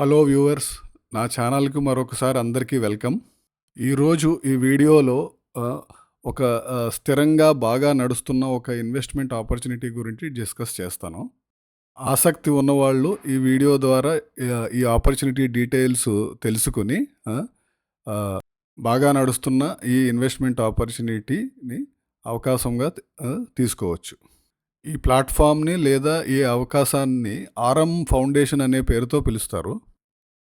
Hello viewers, నా ఛానల్కి మరొకసారి అందరికీ వెల్కమ్. ఈరోజు ఈ వీడియోలో ఒక స్థిరంగా బాగా నడుస్తున్న ఒక ఇన్వెస్ట్మెంట్ ఆపర్చునిటీ గురించి డిస్కస్ చేస్తాను. ఆసక్తి ఉన్నవాళ్ళు ఈ వీడియో ద్వారా ఈ ఆపర్చునిటీ డీటెయిల్స్ తెలుసుకుని బాగా నడుస్తున్న ఈ ఇన్వెస్ట్మెంట్ ఆపర్చునిటీని అవకాశంగా తీసుకోవచ్చు. ఈ ప్లాట్ఫామ్ని లేదా ఈ అవకాశాన్ని ఆర్ఎం ఫౌండేషన్ అనే పేరుతో పిలుస్తారు.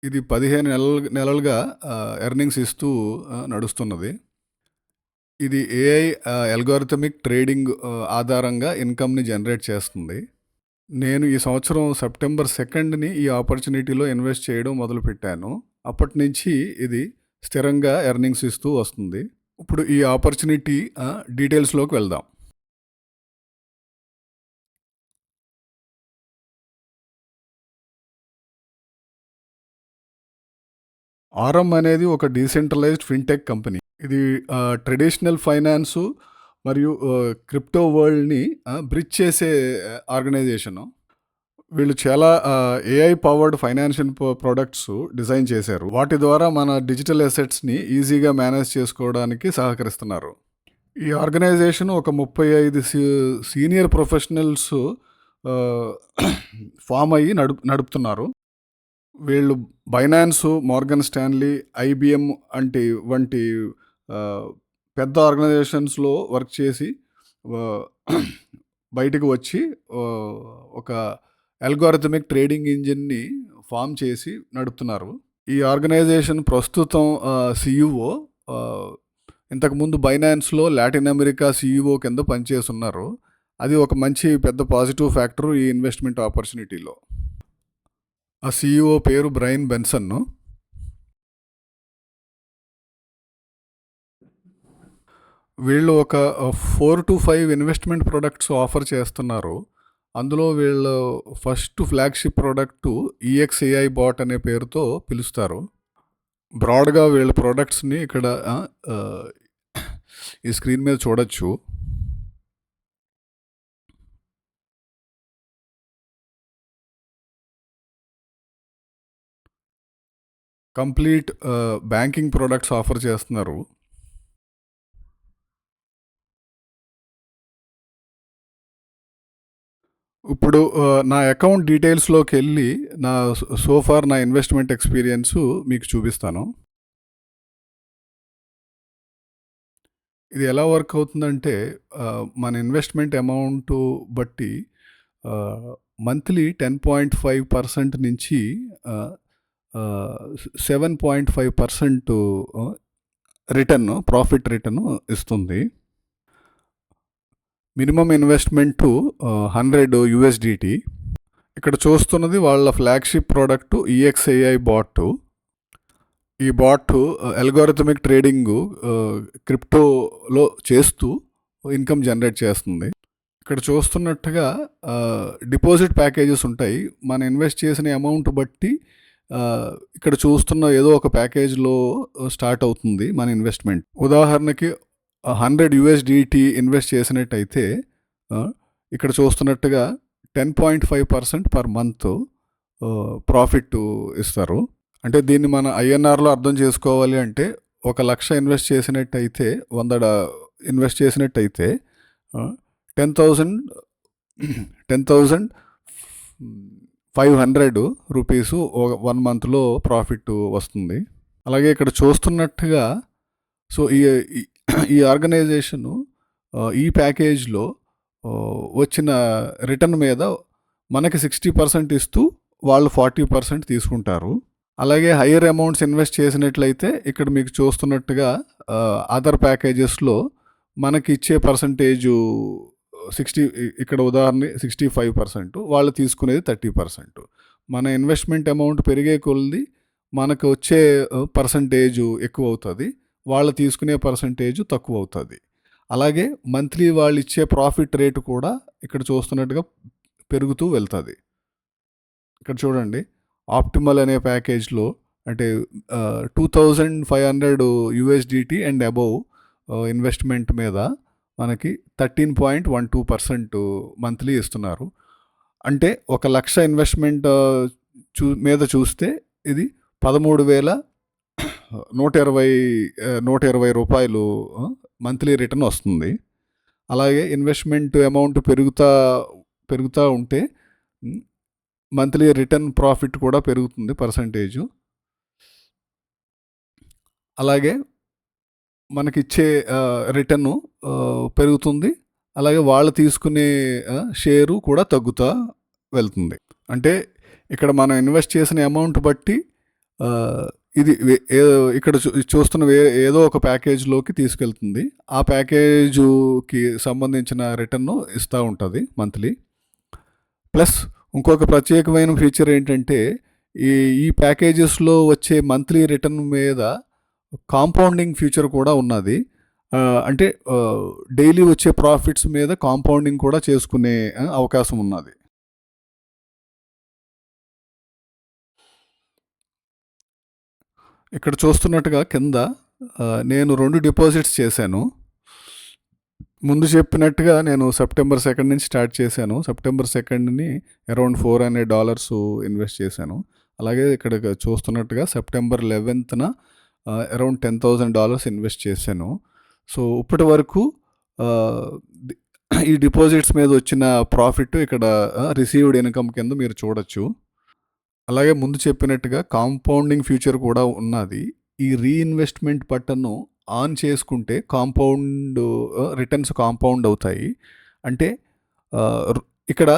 ఇది 15 నెలలుగా ఎర్నింగ్స్ ఇస్తూ నడుస్తున్నది. ఇది ఏఐ అల్గోరిథమిక్ ట్రేడింగ్ ఆధారంగా ఇన్కమ్ని జనరేట్ చేస్తుంది. నేను ఈ సంవత్సరం సెప్టెంబర్ 2ని ఈ ఆపర్చునిటీలో ఇన్వెస్ట్ చేయడం మొదలుపెట్టాను. అప్పటి నుంచి ఇది స్థిరంగా ఎర్నింగ్స్ ఇస్తూ వస్తుంది. ఇప్పుడు ఈ ఆపర్చునిటీ డీటెయిల్స్లోకి వెళ్దాం. ఆర్ఎం అనేది ఒక డీసెంట్రలైజ్డ్ ఫిన్టెక్ కంపెనీ. ఇది ట్రెడిషనల్ ఫైనాన్సు మరియు క్రిప్టో వరల్డ్ని బ్రిడ్జ్ చేసే ఆర్గనైజేషను. వీళ్ళు చాలా AI powered financial products design చేశారు. వాటి ద్వారా మన డిజిటల్ అసెట్స్ని ఈజీగా మేనేజ్ చేసుకోవడానికి సహకరిస్తున్నారు. ఈ ఆర్గనైజేషన్ ఒక 35 సీనియర్ ప్రొఫెషనల్స్ ఫామ్ అయ్యి నడుపుతున్నారు. వీళ్ళు బైనాన్స్, మోర్గన్ స్టాన్లీ, ఐబిఎం వంటి పెద్ద ఆర్గనైజేషన్స్లో వర్క్ చేసి బయటకు వచ్చి ఒక అల్గోరిథమిక్ ట్రేడింగ్ ఇంజిన్ని ఫామ్ చేసి నడుపుతున్నారు. ఈ ఆర్గనైజేషన్ ప్రస్తుతం సిఇఓ ఇంతకుముందు బైనాన్స్లో లాటిన్ అమెరికా సిఇఓ కింద పనిచేస్తున్నారు. అది ఒక మంచి పెద్ద పాజిటివ్ ఫ్యాక్టర్ ఈ ఇన్వెస్ట్మెంట్ ఆపర్చునిటీలో. ఆ సిఇఓ పేరు బ్రైన్ బెన్సన్. వీళ్ళు ఒక 4 to 5 ఇన్వెస్ట్మెంట్ ప్రొడక్ట్స్ ఆఫర్ చేస్తున్నారు. అందులో వీళ్ళు ఫస్ట్ ఫ్లాగ్షిప్ ప్రోడక్టు ఈఎక్స్ఏఐ బాట్ అనే పేరుతో పిలుస్తారు. బ్రాడ్గా వీళ్ళ ప్రోడక్ట్స్ని ఇక్కడ ఈ స్క్రీన్ మీద చూడొచ్చు. కంప్లీట్ బ్యాంకింగ్ ప్రోడక్ట్స్ ఆఫర్ చేస్తున్నారు. ఇప్పుడు నా అకౌంట్ డీటెయిల్స్లోకి వెళ్ళి సోఫార్ నా ఇన్వెస్ట్మెంట్ ఎక్స్పీరియన్స్ మీకు చూపిస్తాను. ఇది ఎలా వర్క్ అవుతుందంటే మన ఇన్వెస్ట్మెంట్ అమౌంట్ బట్టి మంత్లీ 10.5% నుంచి 7.5% ప్రాఫిట్ రిటర్న్ ఇస్తుంది. Minimum investment $100. ఇక్కడ చూస్తున్నది వాళ్ళ ఫ్లాగ్షిప్ ప్రోడక్టు ఈఎక్స్ఏఐ బాట్. ఈ బాట్ అల్గోరిథమిక్ ట్రేడింగ్ క్రిప్టోలో చేస్తూ ఇన్కమ్ జనరేట్ చేస్తుంది. ఇక్కడ చూస్తున్నట్టుగా డిపాజిట్ ప్యాకేజెస్ ఉంటాయి. మన ఇన్వెస్ట్ చేసిన అమౌంట్ బట్టి ఇక్కడ చూస్తున్న ఏదో ఒక ప్యాకేజ్లో స్టార్ట్ అవుతుంది మన ఇన్వెస్ట్మెంట్. ఉదాహరణకి $100 ఇన్వెస్ట్ చేసినట్టయితే ఇక్కడ చూస్తున్నట్టుగా 10.5% పర్ మంత్ ప్రాఫిట్ ఇస్తారు. అంటే దీన్ని మన ఐఎన్ఆర్లో అర్థం చేసుకోవాలి అంటే 1,00,000 ఇన్వెస్ట్ చేసినట్టయితే 100 ఇన్వెస్ట్ చేసినట్టయితే 10,500 రూపీస్ 1 మంత్లో ప్రాఫిట్ వస్తుంది. అలాగే ఇక్కడ చూస్తున్నట్టుగా సో ఈ ఆర్గనైజేషను ఈ ప్యాకేజ్లో వచ్చిన రిటర్న్ మీద మనకి 60% ఇస్తూ వాళ్ళు 40% తీసుకుంటారు. అలాగే హయ్యర్ అమౌంట్స్ ఇన్వెస్ట్ చేసినట్లయితే ఇక్కడ మీకు చూస్తున్నట్టుగా అదర్ ప్యాకేజెస్లో మనకి ఇచ్చే పర్సంటేజు 60, ఇక్కడ ఉదాహరణ 65%, వాళ్ళు తీసుకునేది 30%. మన ఇన్వెస్ట్మెంట్ అమౌంట్ పెరిగే కొలది మనకు వచ్చే పర్సంటేజు ఎక్కువ అవుతుంది, వాళ్ళు తీసుకునే పర్సంటేజు తక్కువ అవుతుంది. అలాగే మంత్లీ వాళ్ళు ఇచ్చే ప్రాఫిట్ రేటు కూడా ఇక్కడ చూస్తున్నట్టుగా పెరుగుతూ వెళ్తుంది. ఇక్కడ చూడండి, ఆప్టిమల్ అనే ప్యాకేజ్లో అంటే $2,500 అండ్ అబోవ్ ఇన్వెస్ట్మెంట్ మీద మనకి 13.12% మంత్లీ ఇస్తున్నారు. అంటే 1,00,000 ఇన్వెస్ట్మెంట్ మీద చూస్తే ఇది 13,120 రూపాయలు మంత్లీ రిటర్న్ వస్తుంది. అలాగే ఇన్వెస్ట్మెంట్ అమౌంట్ పెరుగుతూ ఉంటే మంత్లీ రిటర్న్ ప్రాఫిట్ కూడా పెరుగుతుంది పర్సంటేజు. అలాగే మనకిచ్చే రిటర్ను పెరుగుతుంది. అలాగే వాళ్ళు తీసుకునే షేరు కూడా తగ్గుతూ వెళ్తుంది. అంటే ఇక్కడ మనం ఇన్వెస్ట్ చేసిన అమౌంట్ బట్టి ఇది ఇక్కడ చూస్తున్న ఏదో ఒక ప్యాకేజ్లోకి తీసుకెళ్తుంది. ఆ ప్యాకేజుకి సంబంధించిన రిటర్ను ఇస్తూ ఉంటుంది మంత్లీ. ప్లస్ ఇంకొక ప్రత్యేకమైన ఫీచర్ ఏంటంటే ఈ ప్యాకేజెస్లో వచ్చే మంత్లీ రిటర్న్ మీద కాంపౌండింగ్ ఫీచర్ కూడా ఉన్నది. అంటే డైలీ వచ్చే ప్రాఫిట్స్ మీద కాంపౌండింగ్ కూడా చేసుకునే అవకాశం ఉన్నది. ఇక్కడ చూస్తున్నట్టుగా కింద నేను 2 డిపాజిట్స్ చేశాను. ముందు చెప్పినట్టుగా నేను సెప్టెంబర్ 2 నుంచి స్టార్ట్ చేశాను. సెప్టెంబర్ 2ని అరౌండ్ $400 ఇన్వెస్ట్ చేశాను. అలాగే ఇక్కడ చూస్తున్నట్టుగా సెప్టెంబర్ 11న అరౌండ్ $10,000 ఇన్వెస్ట్ చేశాను. సో ఇప్పటి వరకు ఈ డిపాజిట్స్ మీద వచ్చిన ప్రాఫిట్ ఇక్కడ రిసీవ్డ్ ఇన్కమ్ కింద మీరు చూడొచ్చు. అలాగే ముందు చెప్పినట్టుగా కాంపౌండింగ్ ఫ్యూచర్ కూడా ఉన్నది. ఈ రీఇన్వెస్ట్మెంట్ బటన్ను ఆన్ చేసుకుంటే రిటర్న్స్ కాంపౌండ్ అవుతాయి. అంటే ఇక్కడ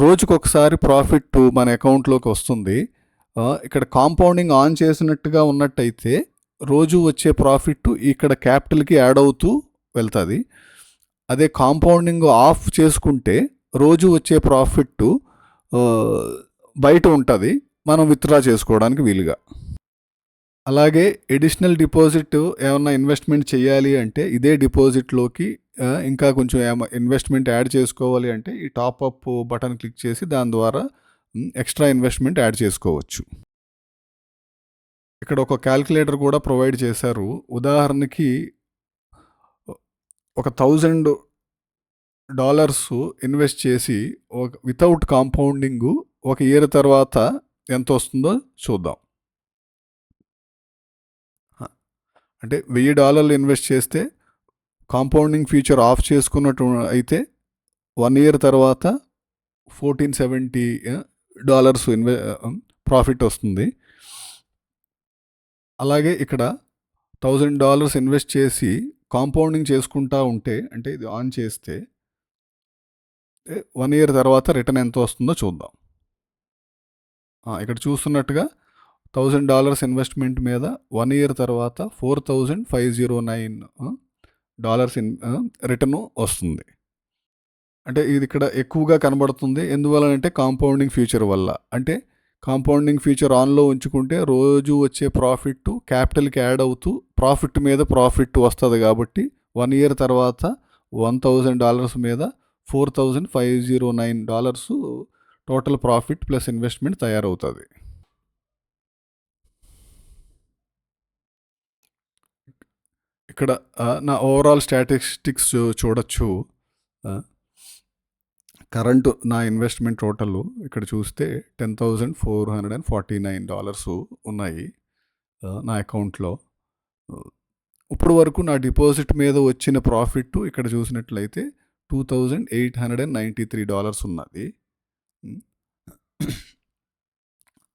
రోజుకొకసారి ప్రాఫిట్ మన అకౌంట్లోకి వస్తుంది. ఇక్కడ కాంపౌండింగ్ ఆన్ చేసినట్టుగా ఉన్నట్టయితే రోజు వచ్చే ప్రాఫిట్ ఇక్కడ క్యాపిటల్కి యాడ్ అవుతూ వెళ్తుంది. అదే కాంపౌండింగ్ ఆఫ్ చేసుకుంటే రోజు వచ్చే ప్రాఫిట్ బయట ఉంటుంది, మనం విత్డ్రా చేసుకోవడానికి వీలుగా. అలాగే ఎడిషనల్ డిపాజిట్ ఏమన్నా ఇన్వెస్ట్మెంట్ చేయాలి అంటే ఇదే డిపాజిట్లోకి ఇంకా కొంచెం ఇన్వెస్ట్మెంట్ యాడ్ చేసుకోవాలి అంటే ఈ టాప్అప్ బటన్ క్లిక్ చేసి దాని ద్వారా ఎక్స్ట్రా ఇన్వెస్ట్మెంట్ యాడ్ చేసుకోవచ్చు. ఇక్కడ ఒక క్యాల్కులేటర్ కూడా ప్రొవైడ్ చేశారు. ఉదాహరణకి ఒక $1,000 ఇన్వెస్ట్ చేసి వితౌట్ కాంపౌండింగ్ ఒక ఇయర్ తర్వాత ఎంత వస్తుందో చూద్దాం. అంటే $1,000 ఇన్వెస్ట్ చేస్తే కాంపౌండింగ్ ఫీచర్ ఆఫ్ చేసుకున్నట్టు అయితే 1 ఇయర్ తర్వాత $1,470 ప్రాఫిట్ వస్తుంది. అలాగే ఇక్కడ $1,000 ఇన్వెస్ట్ చేసి కాంపౌండింగ్ చేసుకుంటా ఉంటే అంటే ఇది ఆన్ చేస్తే 1 ఇయర్ తర్వాత రిటర్న్ ఎంత వస్తుందో చూద్దాం. ఇక్కడ చూస్తున్నట్టుగా $1,000 ఇన్వెస్ట్మెంట్ మీద 1 ఇయర్ తర్వాత $4,509 రిటర్న్ వస్తుంది. అంటే ఇది ఇక్కడ ఎక్కువగా కనబడుతుంది. ఎందువలనంటే కాంపౌండింగ్ ఫీచర్ వల్ల. అంటే కాంపౌండింగ్ ఫీచర్ ఆన్లో ఉంచుకుంటే రోజు వచ్చే ప్రాఫిట్ క్యాపిటల్కి యాడ్ అవుతూ ప్రాఫిట్ మీద ప్రాఫిట్ వస్తుంది. కాబట్టి 1 ఇయర్ తర్వాత $1,000 మీద $4,509 టోటల్ ప్రాఫిట్ ప్లస్ ఇన్వెస్ట్మెంట్ తయారవుతుంది. ఇక్కడ నా ఓవరాల్ స్టాటిస్టిక్స్ చూడొచ్చు. కరెంటు నా ఇన్వెస్ట్మెంట్ టోటల్ ఇక్కడ చూస్తే $10,449 ఉన్నాయి నా అకౌంట్లో. ఇప్పుడు వరకు నా డిపాజిట్ మీద వచ్చిన ప్రాఫిట్ ఇక్కడ చూసినట్లయితే $2,893 ఉన్నది.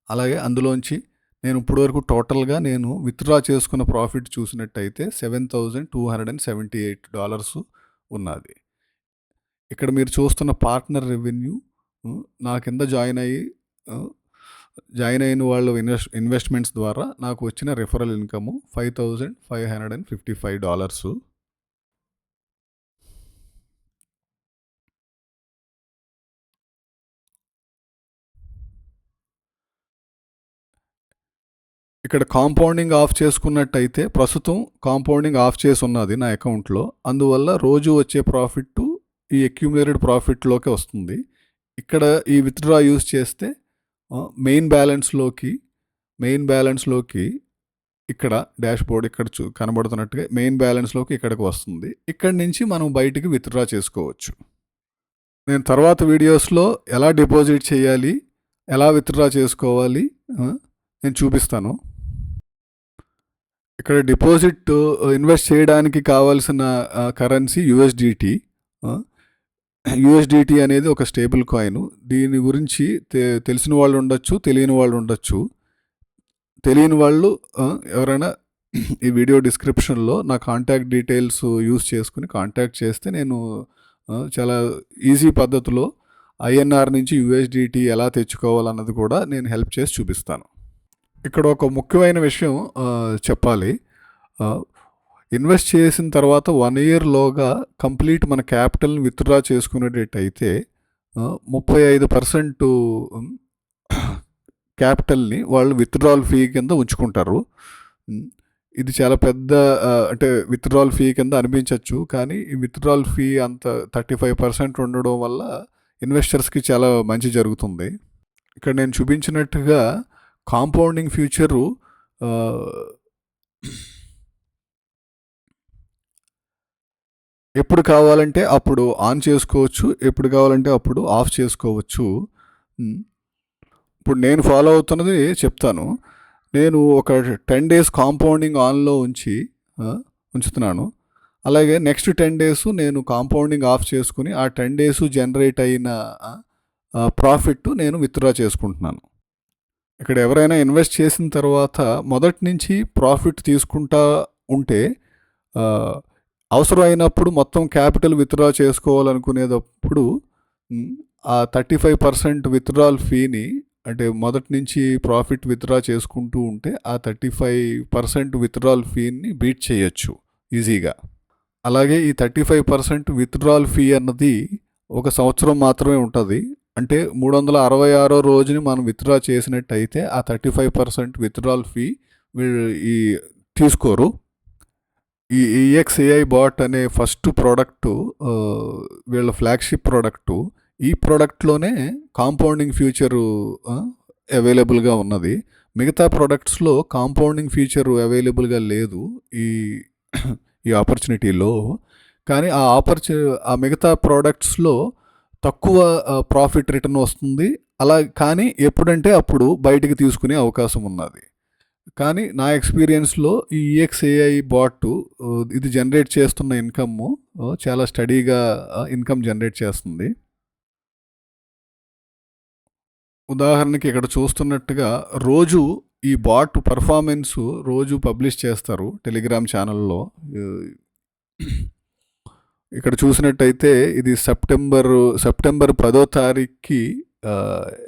అలాగే అందులోంచి నేను ఇప్పుడు వరకు టోటల్గా నేను విత్డ్రా చేసుకున్న ప్రాఫిట్ చూసినట్టయితే $7,278 ఉన్నది. ఇక్కడ మీరు చూస్తున్న పార్ట్నర్ రెవెన్యూ నా కింద జాయిన్ అయిన వాళ్ళు ఇన్వెస్ట్మెంట్స్ ద్వారా నాకు వచ్చిన రిఫరల్ ఇన్కమ్ $5,555. ఇక్కడ కాంపౌండింగ్ ఆఫ్ చేసుకున్నట్టయితే ప్రస్తుతం కాంపౌండింగ్ ఆఫ్ చేసి ఉన్నది నా అకౌంట్లో. అందువల్ల రోజు వచ్చే ప్రాఫిట్ ఈ అక్యూములేటెడ్ ప్రాఫిట్లోకి వస్తుంది. ఇక్కడ ఈ విత్డ్రా యూజ్ చేస్తే మెయిన్ బ్యాలెన్స్లోకి ఇక్కడ డాష్బోర్డ్ ఇక్కడ కనబడుతున్నట్టుగా మెయిన్ బ్యాలెన్స్లోకి ఇక్కడికి వస్తుంది. ఇక్కడి నుంచి మనం బయటికి విత్డ్రా చేసుకోవచ్చు. నేను తర్వాత వీడియోస్లో ఎలా డిపాజిట్ చేయాలి, ఎలా విత్డ్రా చేసుకోవాలి, నేను చూపిస్తాను. ఇక్కడ డిపాజిట్ ఇన్వెస్ట్ చేయడానికి కావాల్సిన కరెన్సీ యూఎస్డిటీ. యూఎస్డిటీ అనేది ఒక స్టేబుల్ కాయిన్. దీని గురించి తెలిసిన వాళ్ళు ఉండొచ్చు, తెలియని వాళ్ళు ఉండొచ్చు. తెలియని వాళ్ళు ఎవరైనా ఈ వీడియో డిస్క్రిప్షన్లో నా కాంటాక్ట్ డీటెయిల్స్ యూస్ చేసుకుని కాంటాక్ట్ చేస్తే నేను చాలా ఈజీ పద్ధతిలో ఐఎన్ఆర్ నుంచి యూఎస్డిటీ ఎలా తెచ్చుకోవాలన్నది కూడా నేను హెల్ప్ చేసి చూపిస్తాను. ఇక్కడ ఒక ముఖ్యమైన విషయం చెప్పాలి. ఇన్వెస్ట్ చేసిన తర్వాత 1 ఇయర్లోగా కంప్లీట్ మన క్యాపిటల్ని విత్డ్రా చేసుకునేటట్టయితే 35% క్యాపిటల్ని వాళ్ళు విత్డ్రాల్ ఫీ కింద ఉంచుకుంటారు. ఇది చాలా పెద్ద అంటే విత్డ్రాల్ ఫీ కింద అనిపించవచ్చు, కానీ ఈ విత్డ్రాల్ ఫీ అంత 35% ఉండడం వల్ల ఇన్వెస్టర్స్కి చాలా మంచి జరుగుతుంది. ఇక్కడ నేను చూపించినట్టుగా కాంపౌండింగ్ ఫ్యూచరు ఎప్పుడు కావాలంటే అప్పుడు ఆన్ చేసుకోవచ్చు, ఎప్పుడు కావాలంటే అప్పుడు ఆఫ్ చేసుకోవచ్చు. ఇప్పుడు నేను ఫాలో అవుతున్నది చెప్తాను. నేను ఒక 10 days కాంపౌండింగ్ ఆన్లో ఉంచుతున్నాను. అలాగే నెక్స్ట్ 10 days నేను కాంపౌండింగ్ ఆఫ్ చేసుకుని ఆ 10 days జనరేట్ అయిన ప్రాఫిట్ నేను విత్డ్రా చేసుకుంటున్నాను. ఇక్కడ ఎవరైనా ఇన్వెస్ట్ చేసిన తర్వాత మొదటి నుంచి ప్రాఫిట్ తీసుకుంటా ఉంటే అవసరం అయినప్పుడు మొత్తం క్యాపిటల్ విత్డ్రా చేసుకోవాలనుకునేటప్పుడు ఆ 35% విత్డ్రాల్ ఫీని, అంటే మొదటి నుంచి ప్రాఫిట్ విత్డ్రా చేసుకుంటూ ఉంటే ఆ 35% విత్డ్రాల్ ఫీని బీట్ చేయొచ్చు ఈజీగా. అలాగే ఈ 35% విత్డ్రాల్ ఫీ అన్నది 1 సంవత్సరం మాత్రమే ఉంటుంది. అంటే 366వ రోజుని మనం విత్డ్రా చేసినట్టయితే ఆ 35% విత్డ్రాల్ ఫీ ఈ తీసుకోరు. ఈ EXAI బాట్ అనే ఫస్ట్ ప్రోడక్టు వీళ్ళ ఫ్లాగ్షిప్ ప్రోడక్టు. ఈ ప్రోడక్ట్లోనే కాంపౌండింగ్ ఫ్యూచరు అవైలబుల్గా ఉన్నది. మిగతా ప్రోడక్ట్స్లో కాంపౌండింగ్ ఫీచరు అవైలబుల్గా లేదు ఈ ఆపర్చునిటీలో. కానీ ఆ మిగతా ప్రోడక్ట్స్లో తక్కువ ప్రాఫిట్ రిటర్న్ వస్తుంది. అలా కానీ ఎప్పుడంటే అప్పుడు బయటికి తీసుకునే అవకాశం ఉన్నది. కానీ నా ఎక్స్పీరియన్స్లో ఈ EXAI బాట్ ఇది జనరేట్ చేస్తున్న ఇన్కమ్ చాలా స్టడీగా ఇన్కమ్ జనరేట్ చేస్తుంది. ఉదాహరణకి ఇక్కడ చూస్తున్నట్టుగా రోజు ఈ బాట్ పర్ఫార్మెన్స్ రోజు పబ్లిష్ చేస్తారు టెలిగ్రామ్ ఛానల్లో. ఇక్కడ చూసినట్టయితే ఇది సెప్టెంబర్ 10వ తారీఖుకి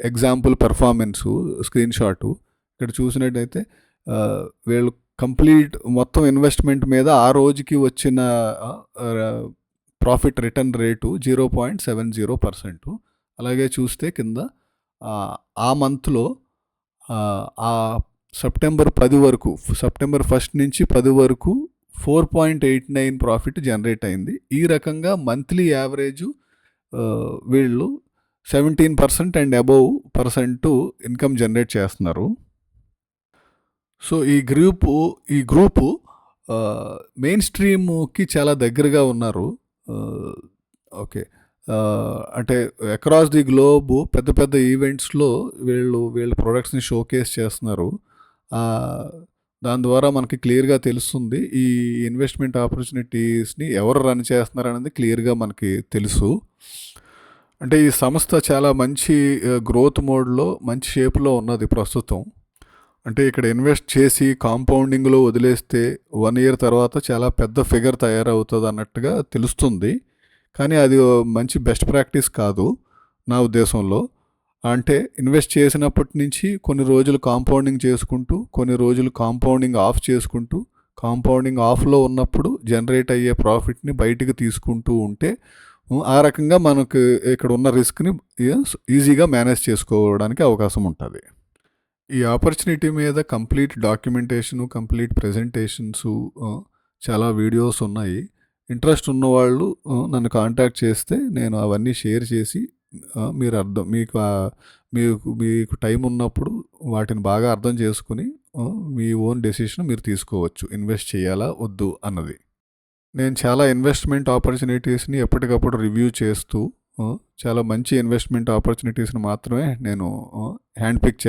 ఎగ్జాంపుల్ పర్ఫార్మెన్సు స్క్రీన్ షాటు. ఇక్కడ చూసినట్టయితే వీళ్ళు కంప్లీట్ మొత్తం ఇన్వెస్ట్మెంట్ మీద ఆ రోజుకి వచ్చిన ప్రాఫిట్ రిటర్న్ రేటు 0.70%. అలాగే చూస్తే కింద ఆ మంత్లో ఆ సెప్టెంబర్ 10 వరకు, సెప్టెంబర్ 1 నుంచి 10 వరకు 4.89 ప్రాఫిట్ జనరేట్ అయింది. ఈ రకంగా మంత్లీ యావరేజ్ వీళ్ళు 17% అండ్ అబోవ్ % ఇన్కమ్ జనరేట్ చేస్తున్నారు. సో ఈ గ్రూపు మెయిన్ స్ట్రీమ్కి చాలా దగ్గరగా ఉన్నారు. ఓకే, అంటే అక్రాస్ ది గ్లోబ్ పెద్ద పెద్ద ఈవెంట్స్లో వీళ్ళ ప్రొడక్ట్స్ని షోకేస్ చేస్తున్నారు. దాని ద్వారా మనకి క్లియర్గా తెలుస్తుంది ఈ ఇన్వెస్ట్మెంట్ ఆపర్చునిటీస్ని ఎవరు రన్ చేస్తున్నారు అనేది క్లియర్గా మనకి తెలుసు. అంటే ఈ సంస్థ చాలా మంచి గ్రోత్ మోడ్లో మంచి షేప్లో ఉన్నది ప్రస్తుతం. అంటే ఇక్కడ ఇన్వెస్ట్ చేసి కాంపౌండింగ్లో వదిలేస్తే 1 year తర్వాత చాలా పెద్ద ఫిగర్ తయారవుతుంది అన్నట్టుగా తెలుస్తుంది. కానీ అది మంచి బెస్ట్ ప్రాక్టీస్ కాదు నా ఉద్దేశంలో. అంటే ఇన్వెస్ట్ చేసినప్పటి నుంచి కొన్ని రోజులు కాంపౌండింగ్ చేసుకుంటూ, కొన్ని రోజులు కాంపౌండింగ్ ఆఫ్ చేసుకుంటూ, కాంపౌండింగ్ ఆఫ్లో ఉన్నప్పుడు జనరేట్ అయ్యే ప్రాఫిట్ని బయటికి తీసుకుంటూ ఉంటే ఆ రకంగా మనకు ఇక్కడ ఉన్న రిస్క్ని ఈజీగా మేనేజ్ చేసుకోవడానికి అవకాశం ఉంటుంది. ఈ ఆపర్చునిటీ మీద కంప్లీట్ డాక్యుమెంటేషను, కంప్లీట్ ప్రెజెంటేషన్సు, చాలా వీడియోస్ ఉన్నాయి. ఇంట్రెస్ట్ ఉన్నవాళ్ళు నన్ను కాంటాక్ట్ చేస్తే నేను అవన్నీ షేర్ చేసి మీకు టైం ఉన్నప్పుడు వాటిని బాగా అర్థం చేసుకుని మీ ఓన్ డెసిషన్ మీరు తీసుకోవచ్చు, ఇన్వెస్ట్ చేయాలా వద్దు అన్నది. నేను చాలా ఇన్వెస్ట్మెంట్ ఆపర్చునిటీస్ని ఎప్పటికప్పుడు రివ్యూ చేస్తూ చాలా మంచి ఇన్వెస్ట్మెంట్ ఆపర్చునిటీస్ని మాత్రమే నేను హ్యాండ్ పిక్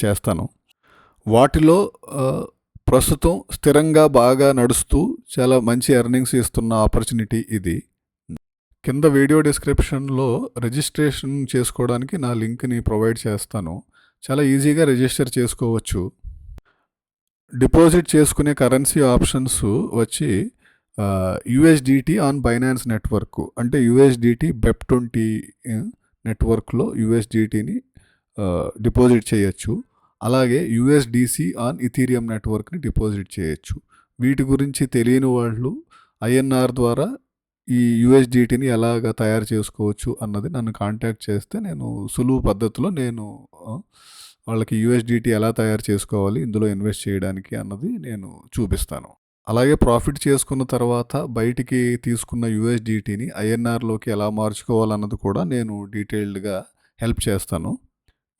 చేస్తాను. వాటిలో ప్రస్తుతం స్థిరంగా బాగా నడుస్తూ చాలా మంచి ఎర్నింగ్స్ ఇస్తున్న ఆపర్చునిటీ ఇది. కింద వీడియో డిస్క్రిప్షన్లో రిజిస్ట్రేషన్ చేసుకోవడానికి నా లింక్ని ప్రొవైడ్ చేస్తాను. చాలా ఈజీగా రిజిస్టర్ చేసుకోవచ్చు. డిపాజిట్ చేసుకునే కరెన్సీ ఆప్షన్స్ వచ్చి యూఎస్డిటీ ఆన్ బైనాన్స్ నెట్వర్క్, అంటే యూఎస్డిటీ BEP20 నెట్వర్క్లో యూఎస్డిటీని డిపాజిట్ చేయొచ్చు. అలాగే యూఎస్డిసి ఆన్ ఇథీరియం నెట్వర్క్ని డిపాజిట్ చేయొచ్చు. వీటి గురించి తెలియని వాళ్ళు ఐఎన్ఆర్ ద్వారా ఈ యూఎస్డిటీని ఎలాగ తయారు చేసుకోవచ్చు అన్నది నన్ను కాంటాక్ట్ చేస్తే నేను సులువు పద్ధతిలో నేను వాళ్ళకి యూఎస్డిటీ ఎలా తయారు చేసుకోవాలి, ఇందులో ఇన్వెస్ట్ చేయడానికి అన్నది నేను చూపిస్తాను. అలాగే ప్రాఫిట్ చేసుకున్న తర్వాత బయటికి తీసుకున్న యూఎస్డిటీని ఐఎన్ఆర్లోకి ఎలా మార్చుకోవాలన్నది కూడా నేను డీటెయిల్డ్గా హెల్ప్ చేస్తాను.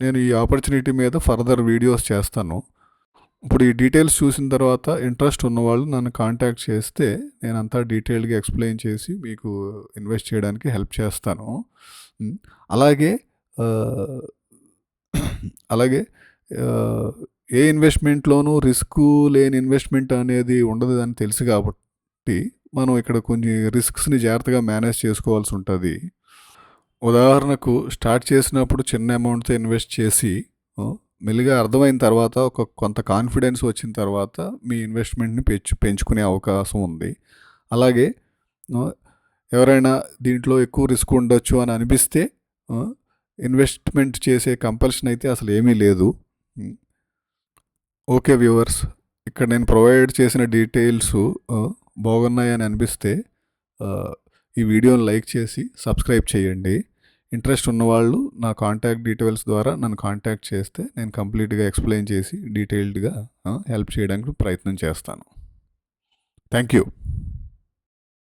నేను ఈ ఆపర్చునిటీ మీద ఫర్దర్ వీడియోస్ చేస్తాను. ఇప్పుడు ఈ డీటెయిల్స్ చూసిన తర్వాత ఇంట్రెస్ట్ ఉన్నవాళ్ళు నన్ను కాంటాక్ట్ చేస్తే నేను అంతా డీటెయిల్డ్గా ఎక్స్ప్లెయిన్ చేసి మీకు ఇన్వెస్ట్ చేయడానికి హెల్ప్ చేస్తాను. అలాగే ఏ ఇన్వెస్ట్మెంట్లోనూ రిస్క్ లేని ఇన్వెస్ట్మెంట్ అనేది ఉండదు అని తెలుసు కాబట్టి మనం ఇక్కడ కొన్ని రిస్క్స్ని జాగ్రత్తగా మేనేజ్ చేసుకోవాల్సి ఉంటుంది. ఉదాహరణకు స్టార్ట్ చేసినప్పుడు చిన్న అమౌంట్తో ఇన్వెస్ట్ చేసి మెల్లిగా అర్థమైన తర్వాత కొంత కాన్ఫిడెన్స్ వచ్చిన తర్వాత మీ ఇన్వెస్ట్మెంట్ని పెంచుకునే అవకాశం ఉంది. అలాగే ఎవరైనా దీంట్లో ఎక్కువ రిస్క్ ఉండొచ్చు అని అనిపిస్తే ఇన్వెస్ట్మెంట్ చేసే కంపల్షన్ అయితే అసలు ఏమీ లేదు. ఓకే వ్యూవర్స్, ఇక్కడ నేను ప్రొవైడ్ చేసిన డీటెయిల్స్ బాగున్నాయని అనిపిస్తే ఈ వీడియోని లైక్ చేసి సబ్స్క్రైబ్ చేయండి. ఇంట్రెస్ట్ ఉన్నవాళ్ళు నా కాంటాక్ట్ డీటెయిల్స్ ద్వారా నన్ను కాంటాక్ట్ చేస్తే నేను కంప్లీట్గా ఎక్స్ప్లెయిన్ చేసి డీటెయిల్డ్గా హెల్ప్ చేయడానికి ప్రయత్నం చేస్తాను. Thank you.